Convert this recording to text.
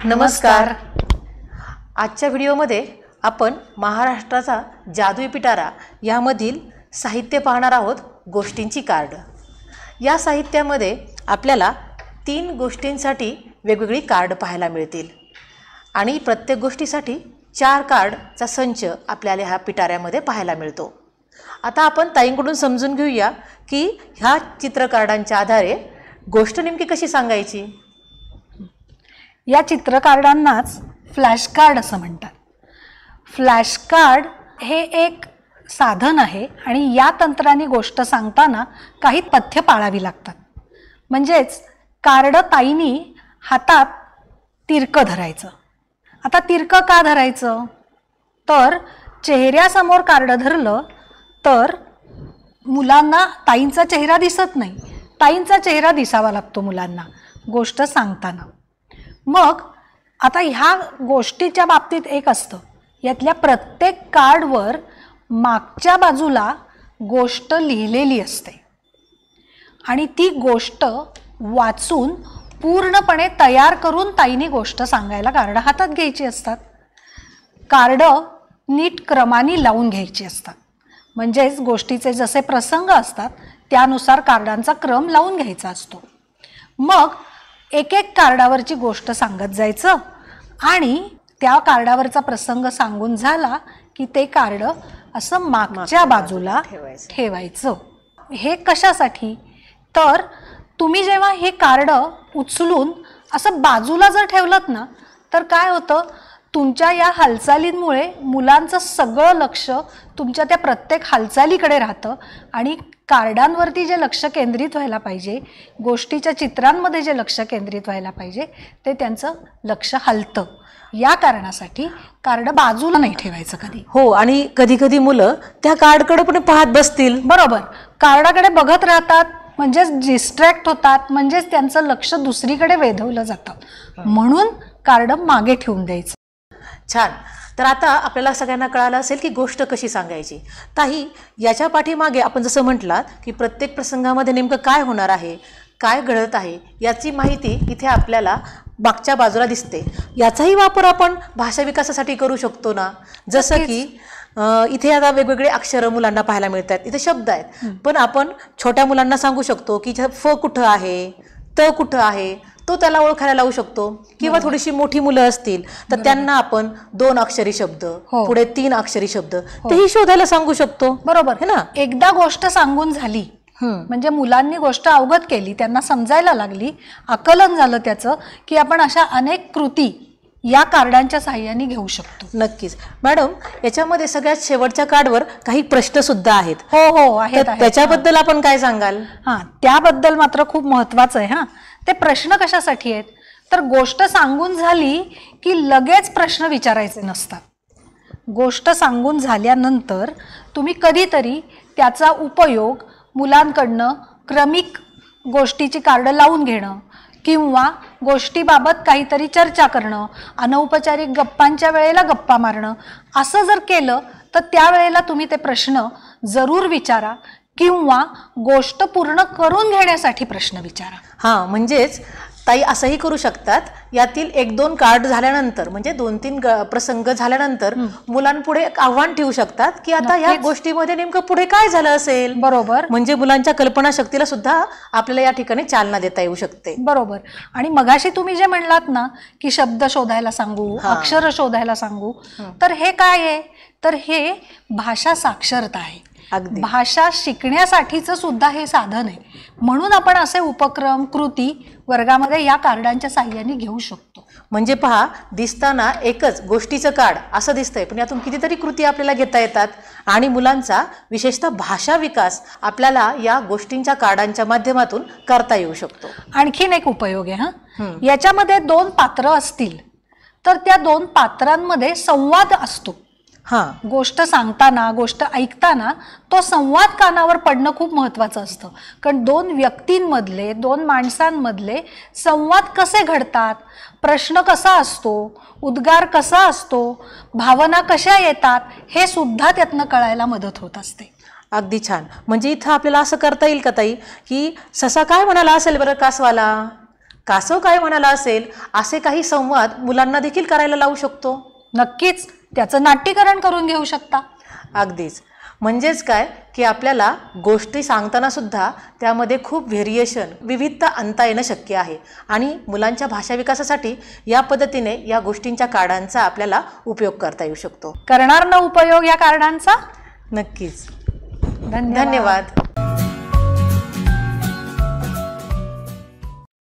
नमस्कार. आजच्या व्हिडिओमध्ये आपण महाराष्ट्राचा जादुई पिटारा यामधील साहित्य पाहणार आहोत. गोष्टींची कार्ड. या साहित्यामध्ये आपल्याला 3 गोष्टींसाठी वेगवेगळी कार्ड पाहायला मिळतील आणि प्रत्येक गोष्टीसाठी 4 कार्डचा संच आपल्याला ह्या पिटाऱ्यामध्ये पाहायला मिळतो. आता आपण ताईंकडून समजून घेऊया की ह्या चित्र कार्डांच्या आधारे गोष्ट नेमकी कशी सांगायची. या चित्र कार्डांनाच फ्लॅश कार्ड असं म्हणतात. फ्लॅश कार्ड हे एक साधन आहे आणि या तंत्राने गोष्ट सांगताना काही पथ्य पाळावी लागतात. म्हणजेच कार्ड ताईनी हातात तिरकं धरायचं. आता तिरकं का धरायचं तर चेहऱ्यासमोर कार्ड धरलं तर मुलांना ताईंचा चेहरा दिसत नाही. ताईंचा चेहरा दिसावा लागतो मुलांना गोष्ट सांगताना. मग आता ह्या गोष्टीच्या बाबतीत एक असतं, यातल्या प्रत्येक कार्डवर मागच्या बाजूला गोष्ट लिहिलेली असते आणि ती गोष्ट वाचून पूर्णपणे तयार करून ताईने गोष्ट सांगायला कार्ड हातात घ्यायची असतात. कार्ड नीट क्रमाने लावून घ्यायची असतात. म्हणजेच गोष्टीचे जसे प्रसंग असतात त्यानुसार कार्डांचा क्रम लावून घ्यायचा असतो. मग एक एक कार्डावरची गोष्ट सांगत जायचं आणि त्या कार्डावरचा प्रसंग सांगून झाला की ते कार्ड असं मागच्या बाजूला ठेवायचं. हे कशासाठी तर तुम्ही जेव्हा हे कार्ड उचलून असं बाजूला जर ठेवलत ना तर काय होतं, तुमच्या या हालचालींमुळे मुलांचं सगळं लक्ष तुमच्या त्या प्रत्येक हालचालीकडे राहतं आणि कार्डांवरती जे लक्ष केंद्रित व्हायला पाहिजे, गोष्टीच्या चित्रांमध्ये जे लक्ष केंद्रित व्हायला पाहिजे ते त्यांचं लक्ष हलतं. या कारणासाठी कार्ड बाजूला नाही ठेवायचं कधी. हो, आणि कधी कधी मुलं त्या कार्डकडे पण पाहत बसतील. बरोबर, कार्डाकडे बघत राहतात म्हणजेच डिस्ट्रॅक्ट होतात, म्हणजेच त्यांचं लक्ष दुसरीकडे वेधवलं जातं. म्हणून कार्ड मागे ठेवून द्यायचं. छान. तर आता आपल्याला सगळ्यांना कळालं असेल की गोष्ट कशी सांगायची. ताई, याच्या पाठीमागे आपण जसं म्हटलात की प्रत्येक प्रसंगामध्ये नेमकं काय होणार आहे, काय घडत आहे याची माहिती इथे आपल्याला मागच्या बाजूला दिसते. याचाही वापर आपण भाषा विकासासाठी करू शकतो ना. जसं की इथे आता वेगवेगळे अक्षरं मुलांना पाहायला मिळतात, इथे शब्द आहेत, पण आपण छोट्या मुलांना सांगू शकतो की फ कुठं आहे, त कुठं आहे, तो त्याला ओळखायला लावू शकतो. किंवा थोडीशी मोठी मुलं असतील तर त्यांना आपण 2 अक्षरी शब्द, पुढे 3 अक्षरी शब्द तेही शोधायला सांगू शकतो. बरोबर है ना. एकदा गोष्ट सांगून झाली म्हणजे मुलांनी गोष्ट अवगत केली, त्यांना समजायला लागली, आकलन झालं त्याचं, की आपण अशा अनेक कृती या कार्डांच्या साहाय्याने घेऊ शकतो. नक्कीच मॅडम, याच्यामध्ये सगळ्यात शेवटच्या कार्डवर काही प्रश्न सुद्धा आहेत. हो आहेत. त्याच्याबद्दल आपण काय सांगाल. त्याबद्दल मात्र खूप महत्वाचं आहे. ते प्रश्न कशासाठी आहेत तर गोष्ट सांगून झाली की लगेच प्रश्न विचारायचे नसतात. गोष्ट सांगून झाल्यानंतर तुम्ही कधीतरी त्याचा उपयोग मुलांकडनं क्रमिक गोष्टीची कार्ड लावून घेणं किंवा गोष्टीबाबत काहीतरी चर्चा करणं, अनौपचारिक गप्पांच्या वेळेला गप्पा मारणं, असं जर केलं तर त्यावेळेला तुम्ही ते प्रश्न जरूर विचारा किंवा गोष्ट पूर्ण करून घेण्यासाठी प्रश्न विचारा. म्हणजेच ताई असंही करू शकतात, यातील 1-2 कार्ड झाल्यानंतर म्हणजे 2-3 प्रसंग झाल्यानंतर मुलांपुढे एक आव्हान ठेवू शकतात की आता या गोष्टीमध्ये नेमकं पुढे काय झालं असेल. बरोबर. म्हणजे मुलांच्या कल्पनाशक्तीला सुद्धा आपल्याला या ठिकाणी चालना देता येऊ शकते. बरोबर. आणि मगाशी तुम्ही जे म्हणलात ना की शब्द शोधायला सांगू, अक्षर शोधायला सांगू, तर हे काय आहे तर हे भाषा साक्षरता आहे. भाषा शिकण्यासाठीचं सुद्धा हे साधन आहे. म्हणून आपण असे उपक्रम, कृती वर्गामध्ये या कार्डांच्या साहाय्याने घेऊ शकतो. म्हणजे पहा, दिसताना एकच गोष्टीचं कार्ड असं दिसतंय, पण यातून कितीतरी कृती आपल्याला घेता येतात आणि मुलांचा विशेषतः भाषा विकास आपल्याला या गोष्टींच्या कार्डांच्या माध्यमातून करता येऊ शकतो. आणखीन एक उपयोग आहे. याच्यामध्ये 2 पात्र असतील तर त्या 2 पात्रांमध्ये संवाद असतो. गोष्ट सांगताना, गोष्ट ऐकताना तो संवाद कानावर पडणं खूप महत्वाचं असतं. कारण 2 व्यक्तींमधले, 2 माणसांमधले संवाद कसे घडतात, प्रश्न कसा असतो, उद्गार कसा असतो, भावना कशा येतात, हे सुद्धा त्यातनं कळायला मदत होत असते. अगदी छान. म्हणजे इथं आपल्याला असं करता येईल का ताई की ससा काय म्हणाला असेल बरं कासवाला, कासव काय म्हणाला असेल असे काही संवाद मुलांना देखील करायला लावू शकतो. नक्कीच त्याचं नाट्यीकरण करून घेऊ शकता. अगदीच. म्हणजेच काय की आपल्याला गोष्टी सांगताना सुद्धा त्यामध्ये खूप व्हेरिएशन, विविधता आणता येणं शक्य आहे आणि मुलांच्या भाषा विकासासाठी या पद्धतीने या गोष्टींच्या कार्डांचा आपल्याला उपयोग करता येऊ शकतो. करणार ना उपयोग या कार्डांचा? नक्कीच. धन्यवाद. धन्यवाद.